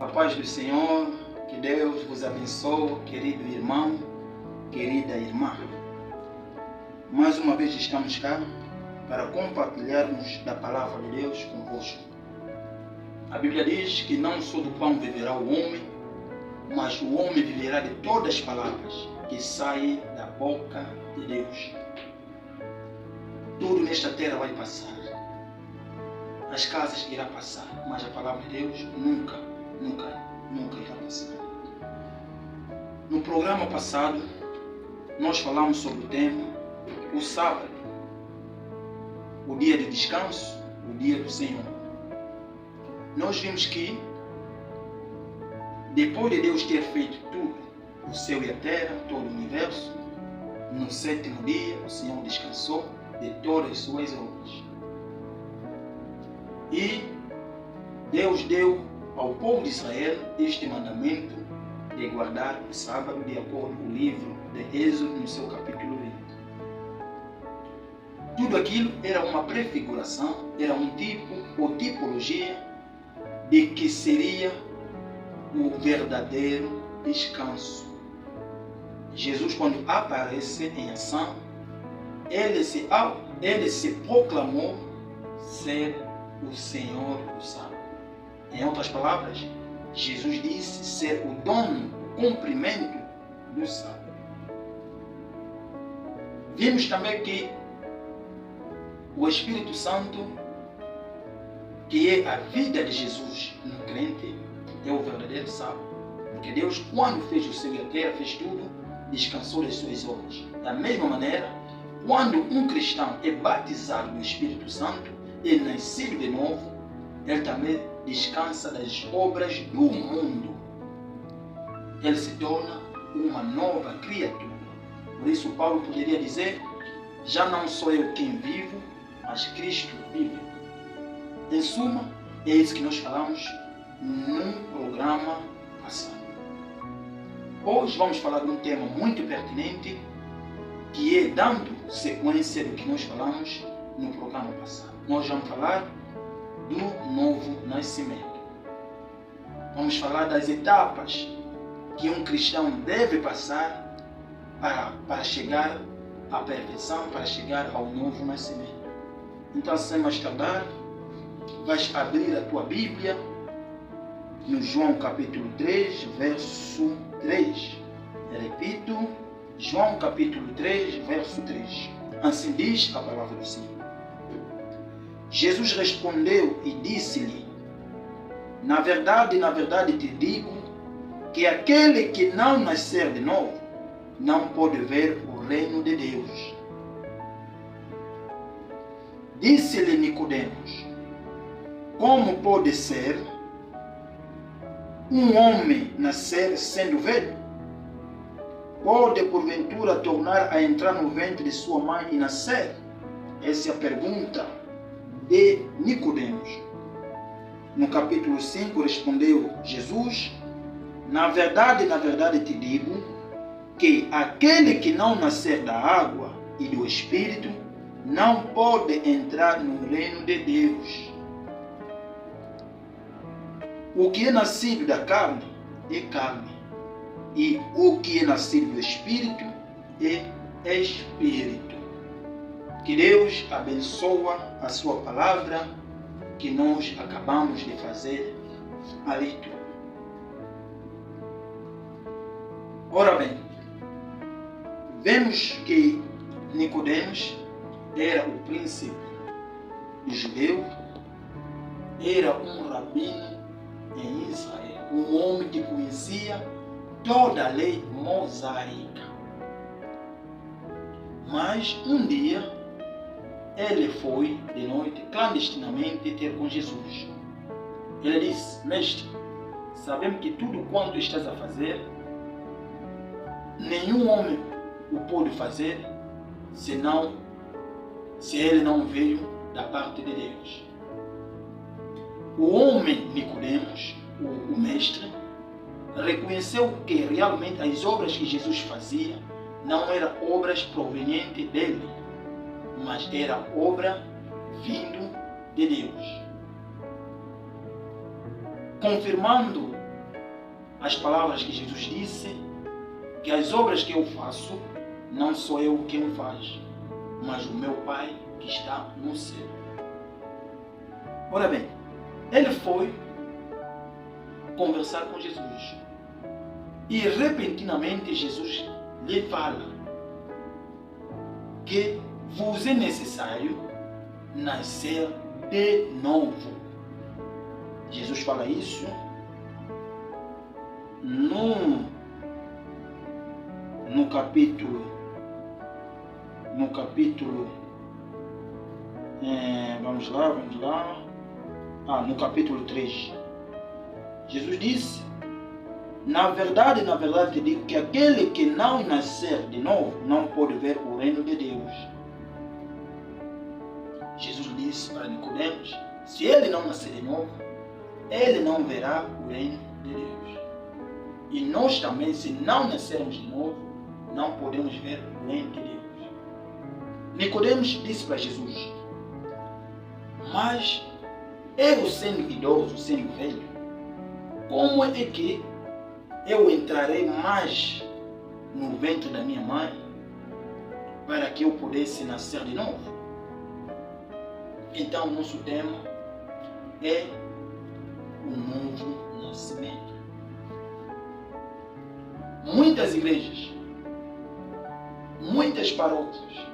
A paz do Senhor, que Deus vos abençoe, querido irmão, querida irmã. Mais uma vez estamos cá para compartilharmos da palavra de Deus convosco. A Bíblia diz que não só do pão viverá o homem, mas o homem viverá de todas as palavras que saem da boca de Deus. Tudo nesta terra vai passar. As casas irão passar, mas a palavra de Deus nunca irá passar. No programa passado, nós falamos sobre o tema, o sábado, o dia de descanso, o dia do Senhor. Nós vimos que, depois de Deus ter feito tudo, o céu e a terra, todo o universo, no sétimo dia, o Senhor descansou de todas as suas obras. E Deus deu ao povo de Israel este mandamento de guardar o sábado, de acordo com o livro de Êxodo, no seu capítulo 20. Tudo aquilo era uma prefiguração, era um tipo ou tipologia de que seria o verdadeiro descanso. Jesus, quando aparece em ação, ele se proclamou ser o Senhor do sábado. Em outras palavras, Jesus disse ser o dono, o cumprimento do sábado. Vimos também que o Espírito Santo, que é a vida de Jesus no crente, é o verdadeiro sábado. Porque Deus, quando fez o céu e a terra, fez tudo, descansou das suas obras. Da mesma maneira, quando um cristão é batizado no Espírito Santo, e nascido de novo, ele também descansa das obras do mundo. Ele se torna uma nova criatura. Por isso Paulo poderia dizer, já não sou eu quem vivo, mas Cristo vive. Em suma, é isso que nós falamos num programa passado. Hoje vamos falar de um tema muito pertinente, que é dando sequência do que nós falamos no programa passado. Nós vamos falar do novo nascimento. Vamos falar das etapas que um cristão deve passar para chegar à perfeição, para chegar ao novo nascimento. Então, sem mais tardar, vais abrir a tua Bíblia no João capítulo 3, verso 3. Repito, João capítulo 3, verso 3. Assim diz a palavra do Senhor. Jesus respondeu e disse-lhe, na verdade te digo, que aquele que não nascer de novo, não pode ver o reino de Deus. Disse-lhe Nicodemos, como pode ser um homem nascer sendo velho? Pode porventura tornar a entrar no ventre de sua mãe e nascer? Essa é a pergunta de Nicodemos. No capítulo 5 respondeu Jesus, na verdade te digo, que aquele que não nascer da água e do Espírito não pode entrar no reino de Deus. O que é nascido da carne é carne, e o que é nascido do Espírito é Espírito. Que Deus abençoe a sua palavra, que nós acabamos de fazer a leitura. Ora bem, vemos que Nicodemos era o príncipe judeu, era um rabino em Israel, um homem que conhecia toda a lei mosaica. Mas um dia, ele foi de noite clandestinamente ter com Jesus. Ele disse, mestre, sabemos que tudo quanto estás a fazer, nenhum homem o pode fazer, se ele não veio da parte de Deus. O homem Nicodemos, o mestre, reconheceu que realmente as obras que Jesus fazia não eram obras provenientes dele, mas era obra vindo de Deus. Confirmando as palavras que Jesus disse, que as obras que eu faço, não sou eu quem faz, mas o meu Pai que está no céu. Ora bem, ele foi conversar com Jesus. E repentinamente Jesus lhe fala que vos é necessário nascer de novo. Jesus fala isso no capítulo no capítulo 3. Jesus disse: na verdade te digo que aquele que não nascer de novo não pode ver o reino de Deus. Jesus disse para Nicodemos: se ele não nascer de novo, ele não verá o reino de Deus. E nós também, se não nascermos de novo, não podemos ver o reino de Deus. Nicodemos disse para Jesus: mas eu, sendo idoso, sendo velho, como é que eu entrarei mais no ventre da minha mãe para que eu pudesse nascer de novo? Então, nosso tema é o novo nascimento. Muitas igrejas, muitas paróquias,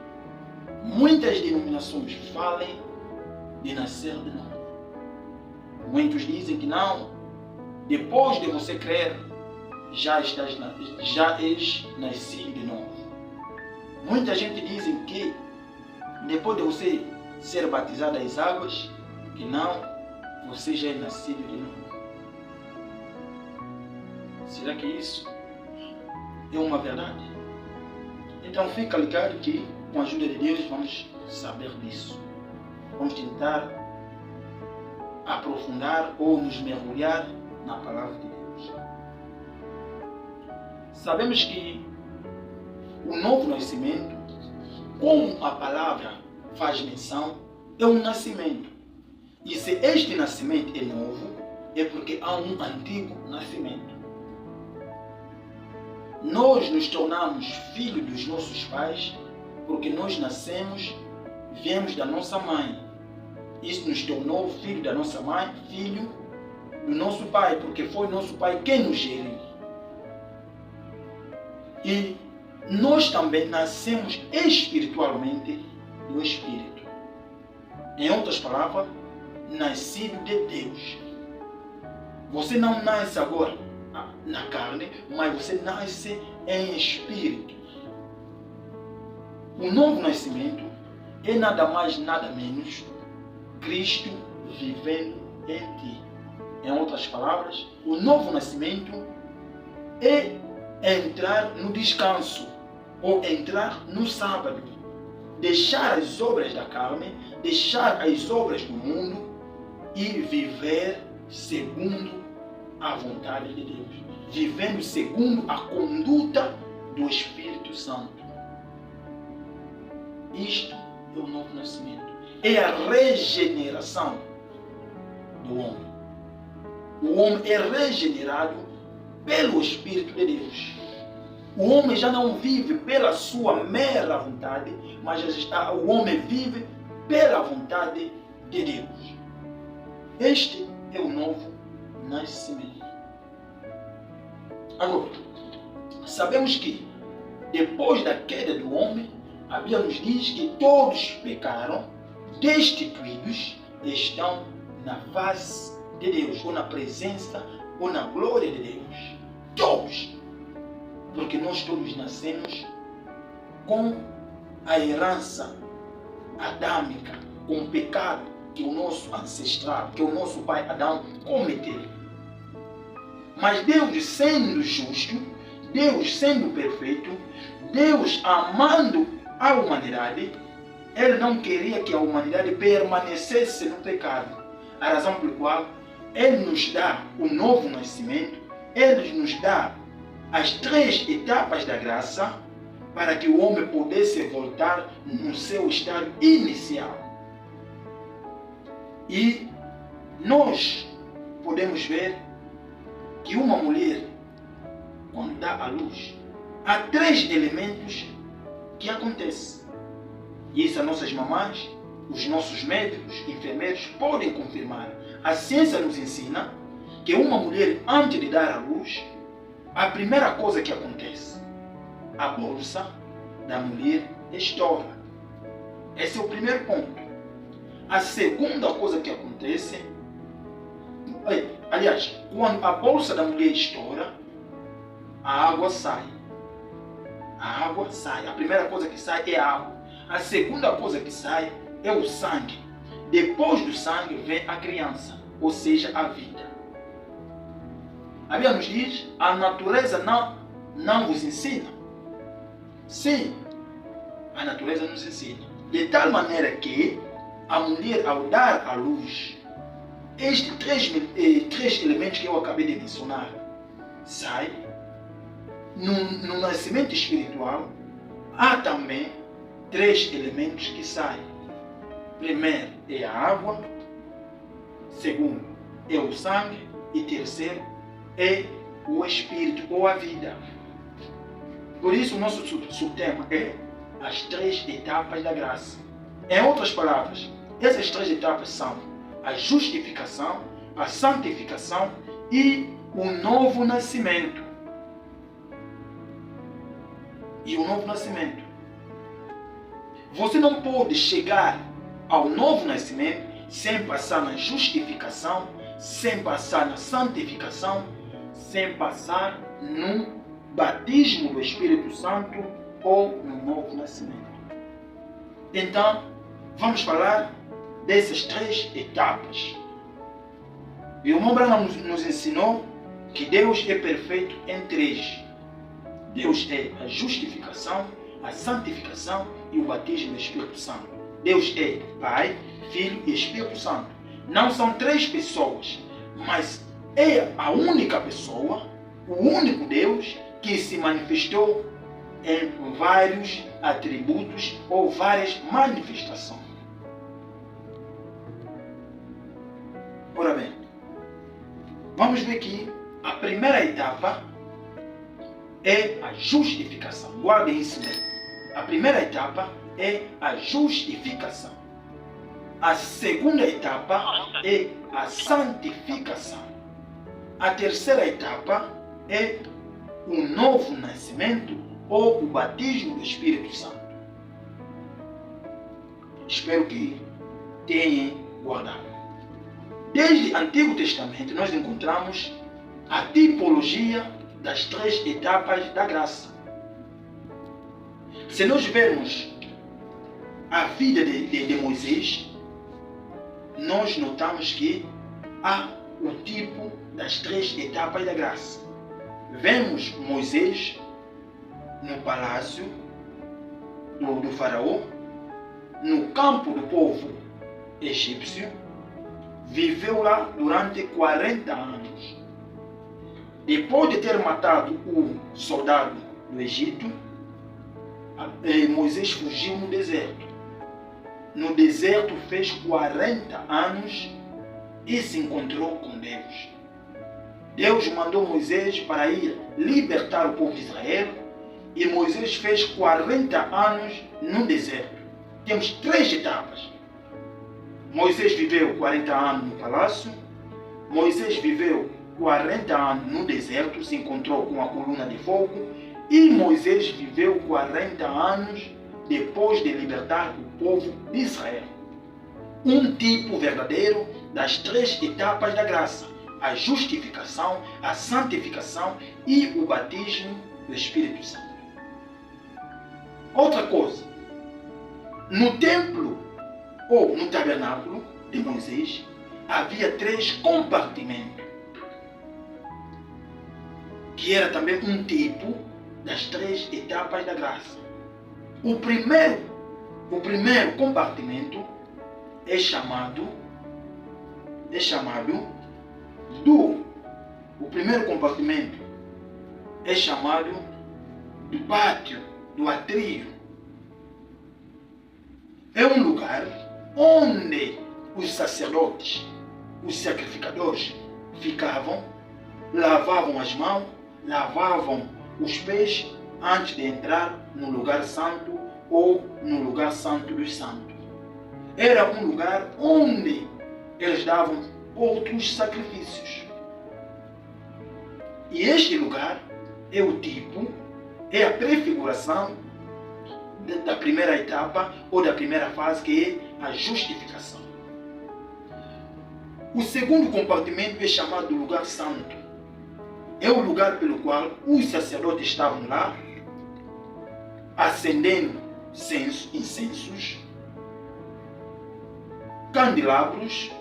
muitas denominações falam de nascer de novo. Muitos dizem que não, depois de você crer, já és nascido de novo. Muita gente diz que depois de você ser batizado das águas, que não, você já é nascido de novo. Será que isso é uma verdade? Então fica ligado que, com a ajuda de Deus, vamos saber disso. Vamos tentar aprofundar ou nos mergulhar na palavra de Deus. Sabemos que o novo nascimento, como a palavra faz menção, é um nascimento. E se este nascimento é novo, é porque há um antigo nascimento. Nós nos tornamos filhos dos nossos pais porque nós nascemos, viemos da nossa mãe. Isso nos tornou filho da nossa mãe, filho do nosso pai, porque foi nosso pai quem nos geriu. E nós também nascemos espiritualmente do Espírito. Em outras palavras, nascido de Deus. Você não nasce agora na carne, mas você nasce em espírito. O novo nascimento é nada mais, nada menos Cristo vivendo em ti. Em outras palavras, o novo nascimento é entrar no descanso, ou entrar no sábado. Deixar as obras da carne, deixar as obras do mundo e viver segundo a vontade de Deus. Vivendo segundo a conduta do Espírito Santo. Isto é o novo nascimento. É a regeneração do homem. O homem é regenerado pelo Espírito de Deus. O homem já não vive pela sua mera vontade, mas o homem vive pela vontade de Deus. Este é o novo nascimento. Agora, sabemos que depois da queda do homem, a Bíblia nos diz que todos pecaram, destituídos estão na face de Deus, ou na presença, ou na glória de Deus. Todos. Porque nós todos nascemos com a herança adâmica, com o pecado que o nosso ancestral, que o nosso pai Adão cometeu. Mas Deus sendo justo, Deus sendo perfeito, Deus amando a humanidade, Ele não queria que a humanidade permanecesse no pecado. A razão pela qual Ele nos dá o novo nascimento, Ele nos dá as 3 etapas da graça para que o homem pudesse voltar no seu estado inicial. E nós podemos ver que uma mulher quando dá à luz, há 3 elementos que acontecem. E isso as nossas mamães, os nossos médicos, enfermeiros podem confirmar. A ciência nos ensina que uma mulher, antes de dar à luz, a primeira coisa que acontece, a bolsa da mulher estoura. Esse é o primeiro ponto. A segunda coisa que acontece, aliás, quando a bolsa da mulher estoura, a água sai. A água sai. A primeira coisa que sai é a água. A segunda coisa que sai é o sangue. Depois do sangue vem a criança, ou seja, a vida. A Bíblia nos diz, a natureza não vos ensina. Sim, a natureza nos ensina. De tal maneira que a mulher, ao dar à luz, estes 3 elementos que eu acabei de mencionar, saem. No nascimento espiritual, há também 3 elementos que saem. Primeiro é a água, segundo é o sangue e terceiro é o espírito ou a vida. Por isso o nosso subtema é as 3 etapas da graça. Em outras palavras, essas 3 etapas são a justificação, a santificação e o novo nascimento. Você não pode chegar ao novo nascimento sem passar na justificação, sem passar na santificação, sem passar no batismo do Espírito Santo ou no novo nascimento. Então, vamos falar dessas 3 etapas. E o irmão Branham nos ensinou que Deus é perfeito em 3. Deus é a justificação, a santificação e o batismo do Espírito Santo. Deus é Pai, Filho e Espírito Santo. Não são 3 pessoas, mas é a única pessoa, o único Deus que se manifestou em vários atributos ou várias manifestações. Ora bem, vamos ver que a primeira etapa é a justificação. Guardem isso bem. A primeira etapa é a justificação. A segunda etapa é a santificação. A terceira etapa é o novo nascimento ou o batismo do Espírito Santo. Espero que tenham guardado. Desde o Antigo Testamento nós encontramos a tipologia das 3 etapas da graça. Se nós vermos a vida de Moisés, nós notamos que há o tipo das 3 etapas da graça. Vemos Moisés no palácio do faraó, no campo do povo egípcio, viveu lá durante 40 anos. Depois de ter matado o soldado do Egito, Moisés fugiu no deserto. No deserto fez 40 anos e se encontrou com Deus. Deus mandou Moisés para ir libertar o povo de Israel e Moisés fez 40 anos no deserto. Temos 3 etapas. Moisés viveu 40 anos no palácio, Moisés viveu 40 anos no deserto, se encontrou com a coluna de fogo, e Moisés viveu 40 anos depois de libertar o povo de Israel. Um tipo verdadeiro das 3 etapas da graça: a justificação, a santificação e o batismo do Espírito Santo. Outra coisa, no templo ou no tabernáculo de Moisés havia 3 compartimentos, que era também um tipo das 3 etapas da graça. O primeiro compartimento é chamado do pátio, do atrio. É um lugar onde os sacerdotes, os sacrificadores, ficavam, lavavam as mãos, lavavam os pés antes de entrar no lugar santo ou no lugar santo dos santos. Era um lugar onde eles davam outros sacrifícios. E este lugar é o tipo, é a prefiguração da primeira etapa ou da primeira fase, que é a justificação. O segundo compartimento é chamado de lugar santo. É o lugar pelo qual os sacerdotes estavam lá, acendendo incensos, candelabros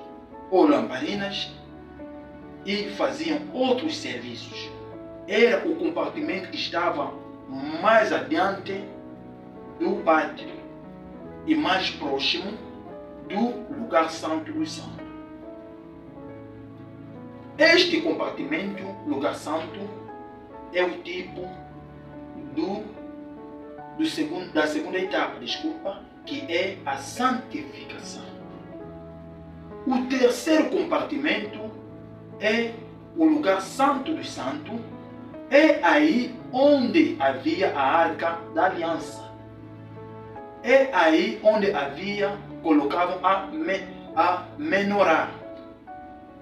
ou lamparinas, e faziam outros serviços. Era o compartimento que estava mais adiante do pátio e mais próximo do lugar santo dos santos. Este compartimento, lugar santo, é o tipo da segunda etapa, que é a santificação. O terceiro compartimento é o lugar santo dos santos. É aí onde havia a arca da aliança. É aí onde colocavam a menorá,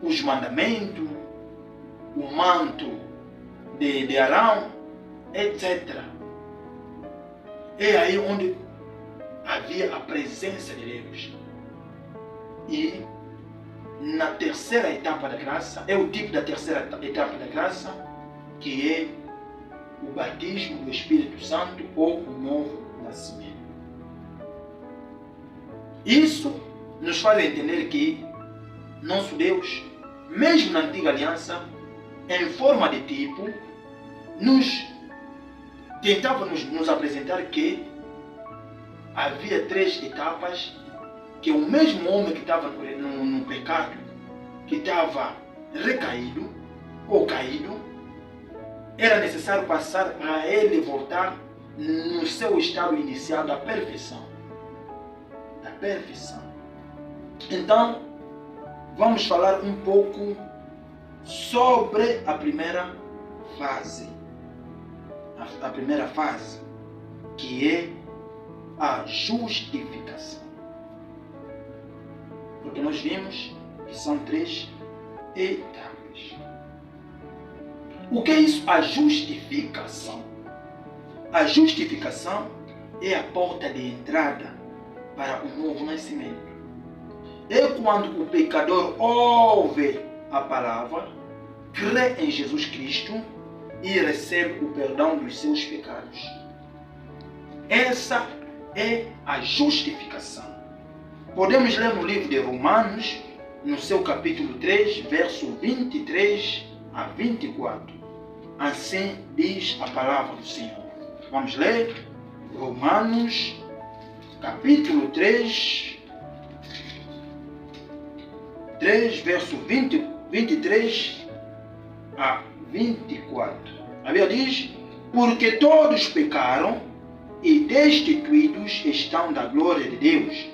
os mandamentos, o manto de Arão, etc. É aí onde havia a presença de Deus. E na terceira etapa da graça, é o tipo da terceira etapa da graça, que é o batismo do Espírito Santo ou o novo nascimento. Isso nos faz entender que nosso Deus, mesmo na antiga aliança, em forma de tipo, tentava nos apresentar que havia 3 etapas, que o mesmo homem que estava no pecado, que estava recaído ou caído, era necessário passar para ele voltar no seu estado inicial da perfeição. Da perfeição. Então, vamos falar um pouco sobre a primeira fase. A primeira fase, que é a justificação. Porque nós vimos que são 3 etapas. O que é isso? A justificação. A justificação é a porta de entrada para um novo nascimento. É quando o pecador ouve a palavra, crê em Jesus Cristo e recebe o perdão dos seus pecados. Essa é a justificação. Podemos ler no livro de Romanos, no seu capítulo 3, verso 23 a 24. Assim diz a palavra do Senhor. Vamos ler Romanos, capítulo 3, verso 23 a 24. A Bíblia diz: porque todos pecaram e destituídos estão da glória de Deus,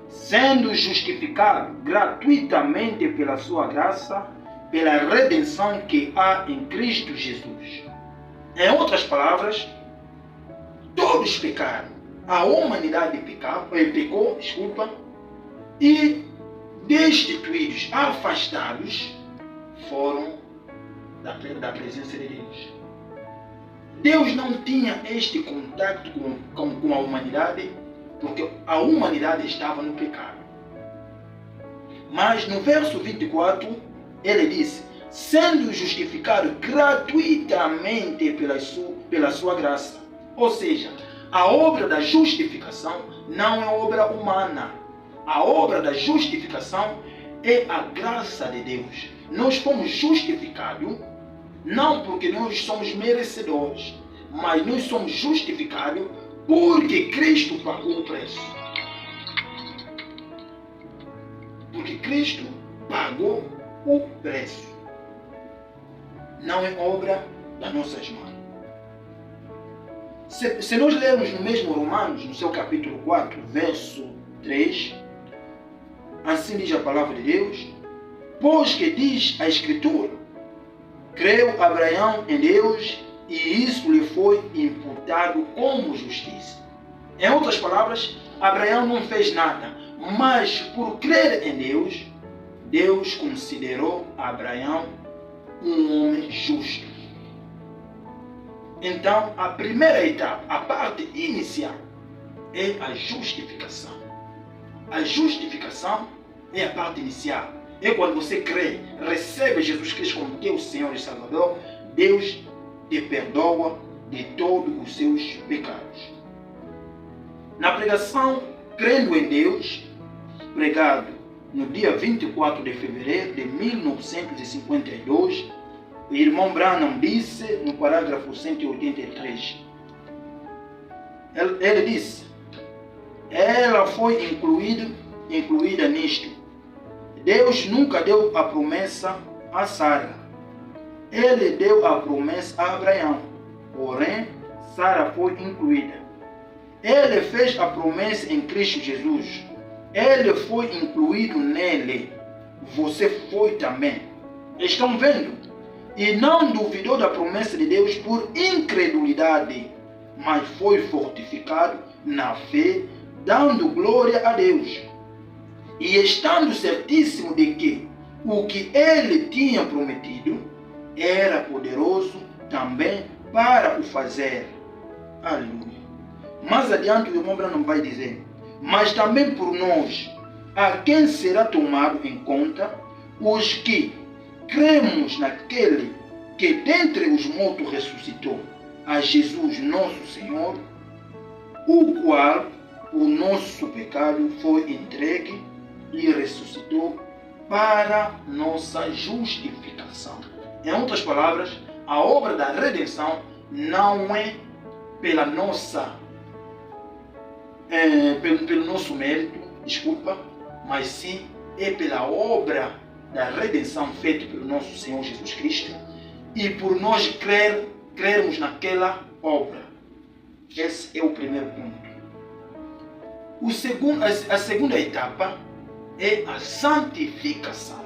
sendo justificados gratuitamente pela sua graça, pela redenção que há em Cristo Jesus. Em outras palavras, todos pecaram. A humanidade pecou, e destituídos, afastados, foram da presença de Deus. Deus não tinha este contato com a humanidade, porque a humanidade estava no pecado. Mas no verso 24, ele disse: sendo justificado gratuitamente pela sua graça. Ou seja, a obra da justificação não é obra humana. A obra da justificação é a graça de Deus. Nós fomos justificados não porque nós somos merecedores, mas nós somos justificados porque Cristo pagou o preço. Porque Cristo pagou o preço. Não é obra das nossas mãos. Se nós lermos no mesmo Romanos, no seu capítulo 4, verso 3, assim diz a palavra de Deus: pois que diz a Escritura, Creu Abraão em Deus e isso lhe foi imputado como justiça. Em outras palavras, Abraão não fez nada, mas por crer em Deus, Deus considerou Abraão um homem justo. Então, a primeira etapa, a parte inicial, é a justificação. A justificação é a parte inicial. É quando você crê, recebe Jesus Cristo como teu Senhor e Salvador, Deus te perdoa de todos os seus pecados. Na pregação, crendo em Deus, pregado no dia 24 de fevereiro de 1952, o irmão Branham disse no parágrafo 183, ele disse, ela foi incluída nisto. Deus nunca deu a promessa a Sara. Ele deu a promessa a Abraão. Porém, Sara foi incluída. Ele fez a promessa em Cristo Jesus. Ele foi incluído nele. Você foi também. Estão vendo? E não duvidou da promessa de Deus por incredulidade, mas foi fortificado na fé, dando glória a Deus. E estando certíssimo de que o que ele tinha prometido era poderoso também para o fazer. Aleluia. Mais adiante o irmão Branham vai dizer, mas também por nós, a quem será tomado em conta os que cremos naquele que dentre os mortos ressuscitou, a Jesus nosso Senhor, o qual o nosso pecado foi entregue e ressuscitou para nossa justificação. Em outras palavras, a obra da redenção não é pela nossa, pelo nosso mérito, mas sim é pela obra da redenção feita pelo nosso Senhor Jesus Cristo e por nós crermos naquela obra. Esse é o primeiro ponto. A segunda etapa é a santificação.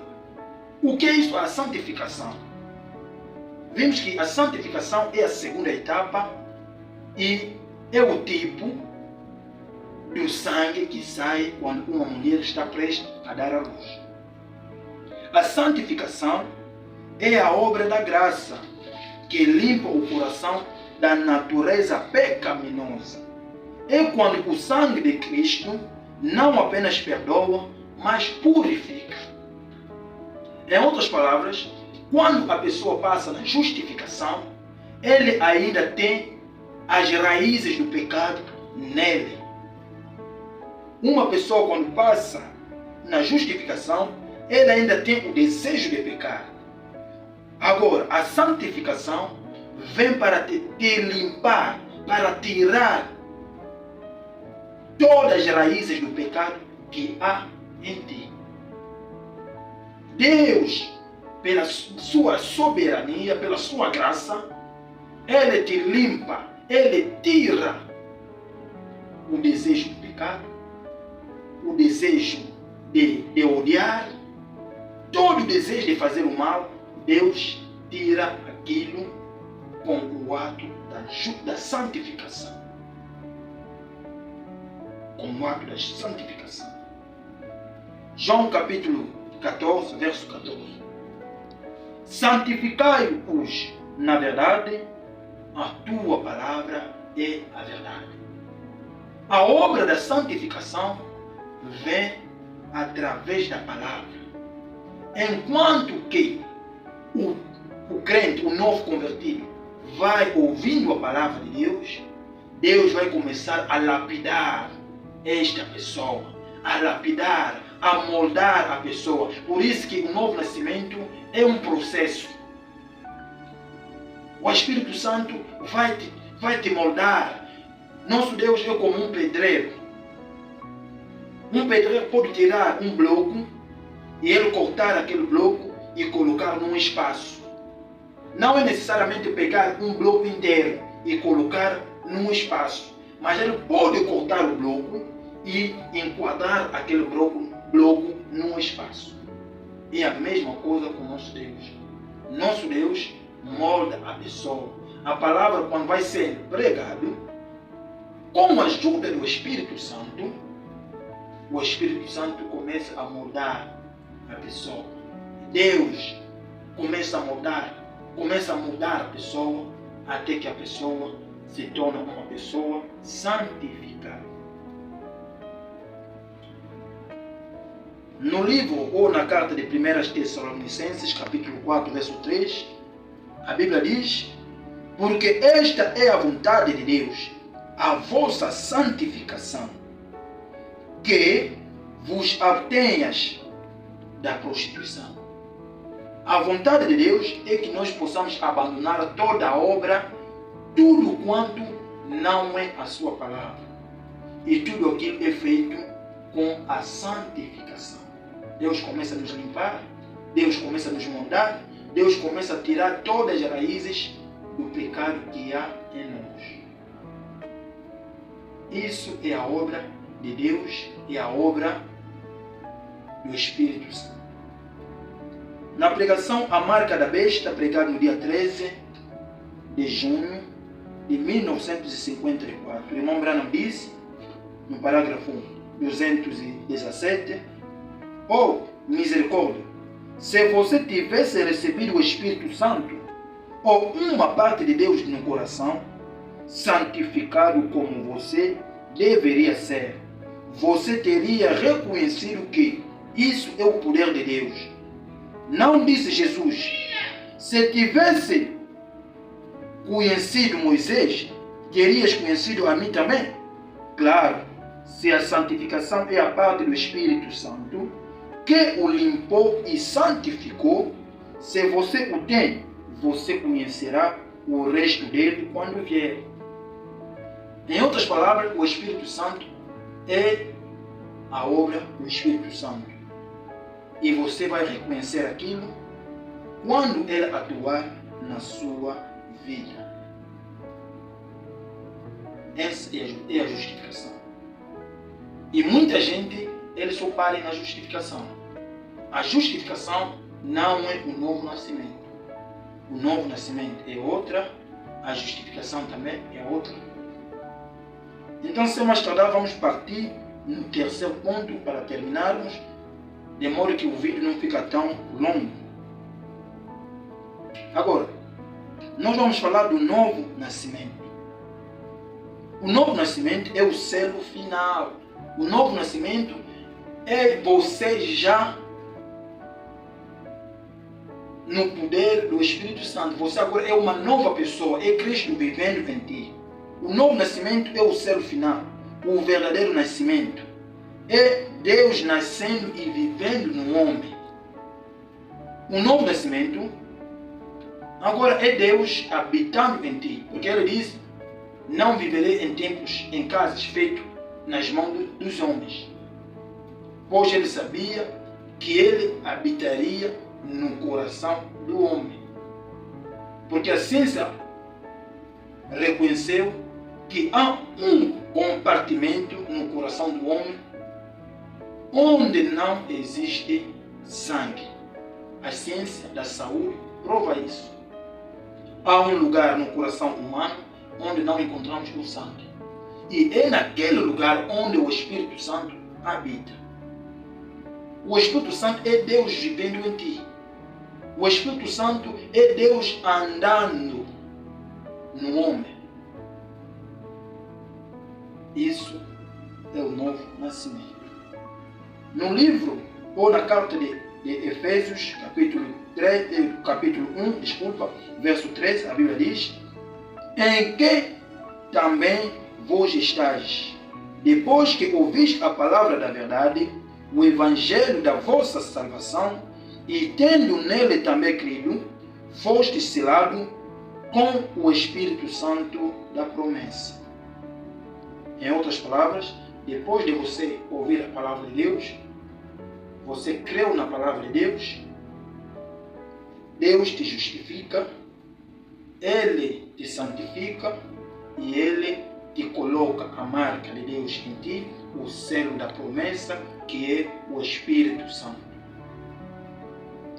O que é isso, a santificação? Vimos que a santificação é a segunda etapa e é o tipo do sangue que sai quando uma mulher está prestes a dar à luz. A santificação é a obra da graça que limpa o coração da natureza pecaminosa. É quando o sangue de Cristo não apenas perdoa, mas purifica. Em outras palavras, quando a pessoa passa na justificação, ele ainda tem as raízes do pecado nele. Uma pessoa quando passa na justificação, ele ainda tem o desejo de pecar. Agora, a santificação vem para te limpar, para tirar todas as raízes do pecado que há em ti. Deus, pela sua soberania, pela sua graça, Ele te limpa, Ele tira o desejo do pecado, o desejo de odiar, todo o desejo de fazer o mal. Deus tira aquilo com o ato da santificação. Com o ato da santificação. João capítulo 14, verso 14. Santificai-os na verdade, a tua palavra é a verdade. A obra da santificação vem através da palavra. Enquanto que o crente, o novo convertido, vai ouvindo a palavra de Deus, Deus vai começar a lapidar esta pessoa, a lapidar, a moldar a pessoa. Por isso que o novo nascimento é um processo. O Espírito Santo vai te moldar. Nosso Deus é como um pedreiro. Um pedreiro pode tirar um bloco e ele cortar aquele bloco e colocar num espaço. Não é necessariamente pegar um bloco inteiro e colocar num espaço, mas ele pode cortar o bloco e enquadrar aquele bloco num espaço. É a mesma coisa com o nosso Deus. nosso Deus molda a pessoa. A palavra, quando vai ser pregada, com a ajuda do Espírito Santo, o Espírito Santo começa a moldar a pessoa. Deus começa a mudar a pessoa, até que a pessoa se torna uma pessoa santificada. No livro ou na carta de 1 Tessalonicenses, capítulo 4, verso 3, a Bíblia diz: porque esta é a vontade de Deus, a vossa santificação, que vos abstenhas da prostituição. A vontade de Deus é que nós possamos abandonar toda a obra, tudo quanto não é a sua palavra. E tudo aquilo é feito com a santificação. Deus começa a nos limpar, Deus começa a nos moldar, Deus começa a tirar todas as raízes do pecado que há em nós. Isso é a obra de Deus, é a obra do Espírito Santo. Na pregação A Marca da Besta, pregada no dia 13 de junho de 1954, o irmão Branham disse, no parágrafo 217, oh, misericórdia, se você tivesse recebido o Espírito Santo, ou uma parte de Deus no coração, santificado como você deveria ser, você teria reconhecido que isso é o poder de Deus. Não disse Jesus: se tivesse conhecido Moisés, terias conhecido a mim também? Claro, se a santificação é a parte do Espírito Santo, que o limpou e santificou, se você o tem, você conhecerá o resto dele quando vier. Em outras palavras, o Espírito Santo é a obra do Espírito Santo. E você vai reconhecer aquilo quando ele atuar na sua vida. Essa é a justificação. E muita gente, ele só para na justificação. A justificação não é o novo nascimento. O novo nascimento é outra, a justificação também é outra. Então, sem mais tardar, vamos partir no terceiro ponto para terminarmos, de modo que o vídeo não fica tão longo. Agora, nós vamos falar do novo nascimento. O novo nascimento é o selo final. O novo nascimento é você já no poder do Espírito Santo. Você agora é uma nova pessoa, é Cristo vivendo em ti. O novo nascimento é o selo final, o verdadeiro nascimento. É Deus nascendo e vivendo no homem. O novo nascimento agora é Deus habitando em ti. Porque ele diz: não viverei em templos, em casas feitas nas mãos dos homens. Pois ele sabia que ele habitaria no coração do homem. Porque a ciência reconheceu que há um compartimento no coração do homem onde não existe sangue. A ciência da saúde prova isso. Há um lugar no coração humano onde não encontramos o sangue. E é naquele lugar onde o Espírito Santo habita. O Espírito Santo é Deus vivendo em ti. O Espírito Santo é Deus andando no homem. Isso é o novo nascimento. No livro, ou na carta de Efésios, capítulo 1, verso 3, a Bíblia diz: em que também vós estáis, depois que ouviste a palavra da verdade, o evangelho da vossa salvação, e tendo nele também crido, foste selado com o Espírito Santo da promessa. Em outras palavras, depois de você ouvir a palavra de Deus, você creu na palavra de Deus, Deus te justifica, Ele te santifica e Ele te coloca a marca de Deus em ti, o selo da promessa, que é o Espírito Santo.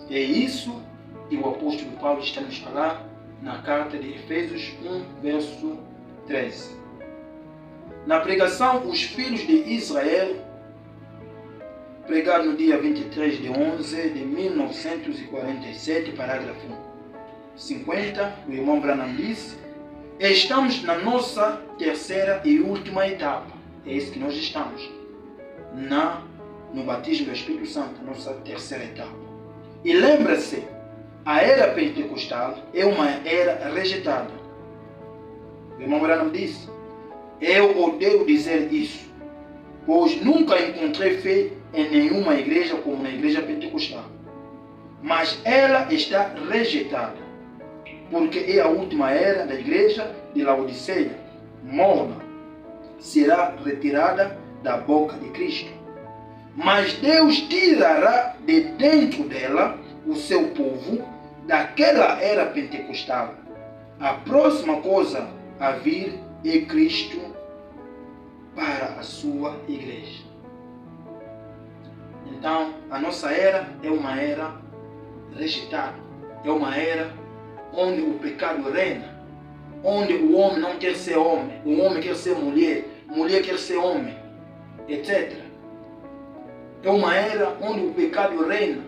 É isso e o apóstolo Paulo está nos falar na carta de Efésios 1, verso 13. Na pregação, os filhos de Israel, pregado no dia 23 de 11 de 1947, parágrafo 50, o irmão Branham disse: estamos na nossa terceira e última etapa. É isso que nós estamos. No batismo do Espírito Santo, nossa terceira etapa. E lembra-se, a era pentecostal é uma era rejeitada. O irmão Branham disse: eu odeio dizer isso, pois nunca encontrei fé em nenhuma igreja como na igreja pentecostal. Mas ela está rejeitada, porque é a última era da igreja de Laodiceia, morna, será retirada da boca de Cristo. Mas Deus tirará de dentro dela o seu povo daquela era pentecostal. A próxima coisa a vir é Cristo para a sua igreja. Então, a nossa era é uma era rejeitada. É uma era onde o pecado reina. Onde o homem não quer ser homem. O homem quer ser mulher. Mulher quer ser homem. Etc. É uma era onde o pecado reina.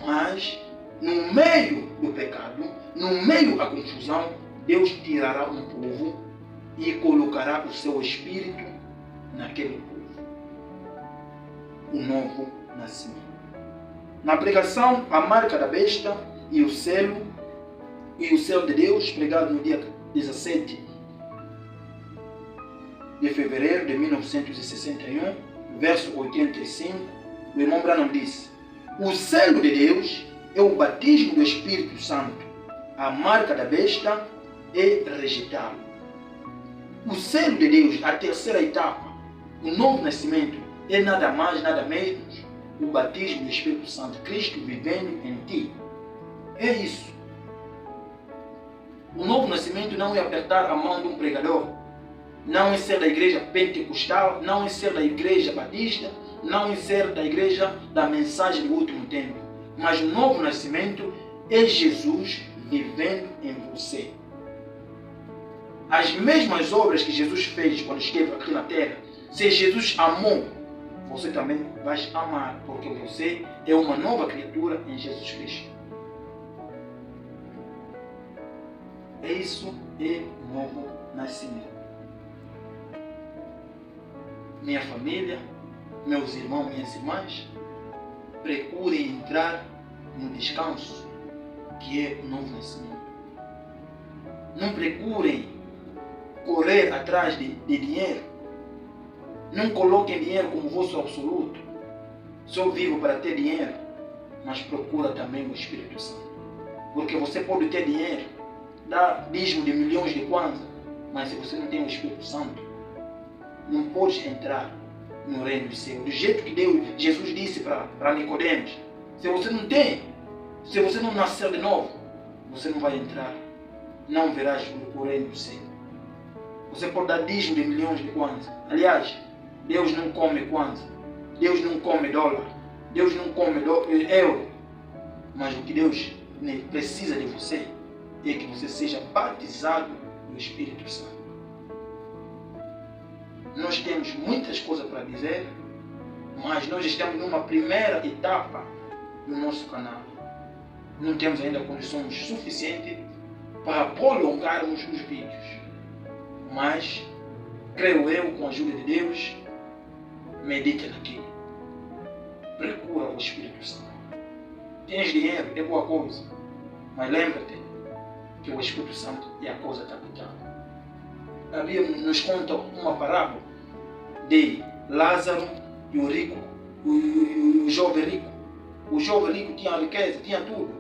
Mas, no meio do pecado, no meio da confusão, Deus tirará um povo e colocará o seu espírito naquele povo. O novo nascimento. Na pregação, a marca da besta e o selo de Deus, pregado no dia 17 de fevereiro de 1961, verso 85, o irmão Branham disse: o selo de Deus é o batismo do Espírito Santo. A marca da besta é rejeitá-lo. O selo de Deus, a terceira etapa, o novo nascimento, é nada mais, nada menos o batismo do Espírito Santo, Cristo vivendo em ti. É isso. O novo nascimento não é apertar a mão de um pregador, não é ser da igreja pentecostal, não é ser da igreja batista, não é ser da igreja da mensagem do último tempo. Mas o novo nascimento é Jesus vivendo em você. As mesmas obras que Jesus fez quando esteve aqui na terra, se Jesus amou, você também vai amar, porque você é uma nova criatura em Jesus Cristo. Isso é o novo nascimento. Minha família, meus irmãos, minhas irmãs, procurem entrar no descanso que é o novo nascimento. Não procurem correr atrás de dinheiro. Não coloquem dinheiro como vosso absoluto. Só vivo para ter dinheiro, mas procura também o Espírito Santo. Porque você pode ter dinheiro, dar dízimo de milhões de kwanza, mas se você não tem o Espírito Santo, não pode entrar no reino do céu. Do jeito que Jesus disse para Nicodemos: se você não tem, se você não nascer de novo, você não vai entrar, não verás o reino do céu. Você pode dar dízimo de milhões de kwanza. Aliás, Deus não come kwanza, Deus não come dólar, Deus não come euro. Mas o que Deus precisa de você é que você seja batizado no Espírito Santo. Nós temos muitas coisas para dizer, mas nós estamos numa primeira etapa do nosso canal. Não temos ainda condições suficientes para prolongarmos os vídeos. Mas, creio eu, com a ajuda de Deus, medite naquilo. Procura o Espírito Santo. Tens dinheiro, é boa coisa. Mas lembra-te que o Espírito Santo é a coisa capital. A Bíblia nos conta uma parábola de Lázaro e o rico, o jovem rico. O jovem rico tinha riqueza, tinha tudo,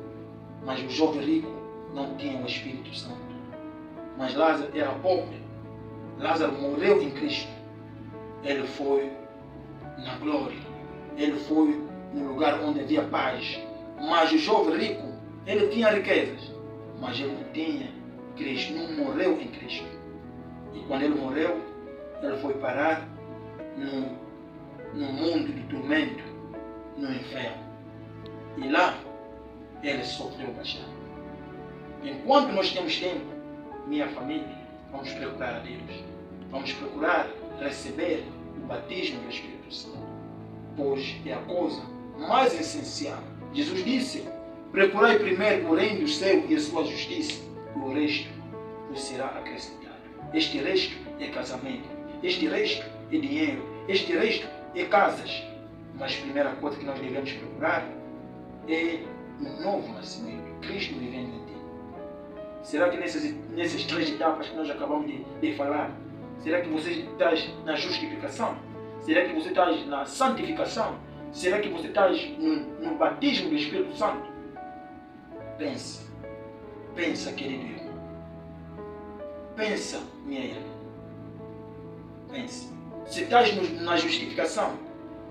mas o jovem rico não tinha o Espírito Santo. Mas Lázaro era pobre. Lázaro morreu em Cristo. Ele foi na glória. Ele foi no lugar onde havia paz. Mas o jovem rico, ele tinha riquezas, mas ele não tinha Cristo, não morreu em Cristo. E quando ele morreu, ele foi parar no mundo do tormento, no inferno. E lá, ele sofreu bastante. Enquanto nós temos tempo, minha família, vamos procurar a Deus. Vamos procurar receber o batismo do Espírito Santo, pois é a coisa mais essencial. Jesus disse: procurai primeiro o reino do céu e a sua justiça, e o resto vos será acrescentado. Este resto é casamento, este resto é dinheiro, este resto é casas. Mas a primeira coisa que nós devemos procurar é um novo nascimento, Cristo vivendo em ti. Será que nessas 3 etapas que nós acabamos de falar, será que você está na justificação? Será que você está na santificação? Será que você está no batismo do Espírito Santo? Pensa, querido irmão. Pensa, minha irmã. Pensa. Se estás na justificação,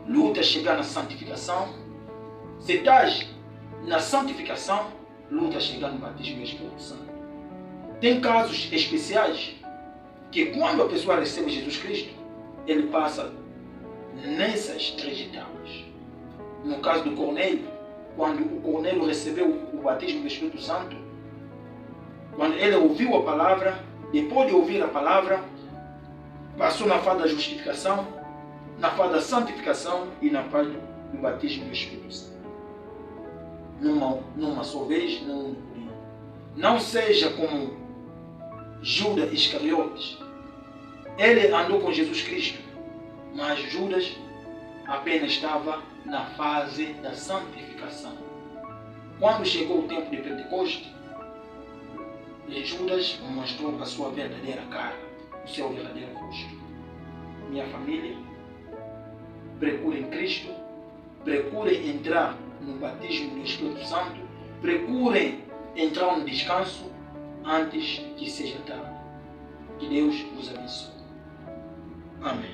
luta chegar na santificação. Se estás na santificação, luta chegar no batismo do Espírito Santo. Tem casos especiais que quando a pessoa recebe Jesus Cristo, ele passa nessas 3 etapas. No caso do Cornélio, quando o Cornélio recebeu o batismo do Espírito Santo, quando ele ouviu a palavra, depois de ouvir a palavra, passou na fase da justificação, na fase da santificação e na fase do batismo do Espírito Santo. Numa só vez, não seja como Judas Iscariotes. Ele andou com Jesus Cristo, mas Judas apenas estava na fase da santificação. Quando chegou o tempo de Pentecoste, Judas mostrou a sua verdadeira cara, o seu verdadeiro rosto. Minha família, procurem Cristo, procurem entrar no batismo do Espírito Santo, procurem entrar no descanso antes que seja tarde. Que Deus vos abençoe. Amém.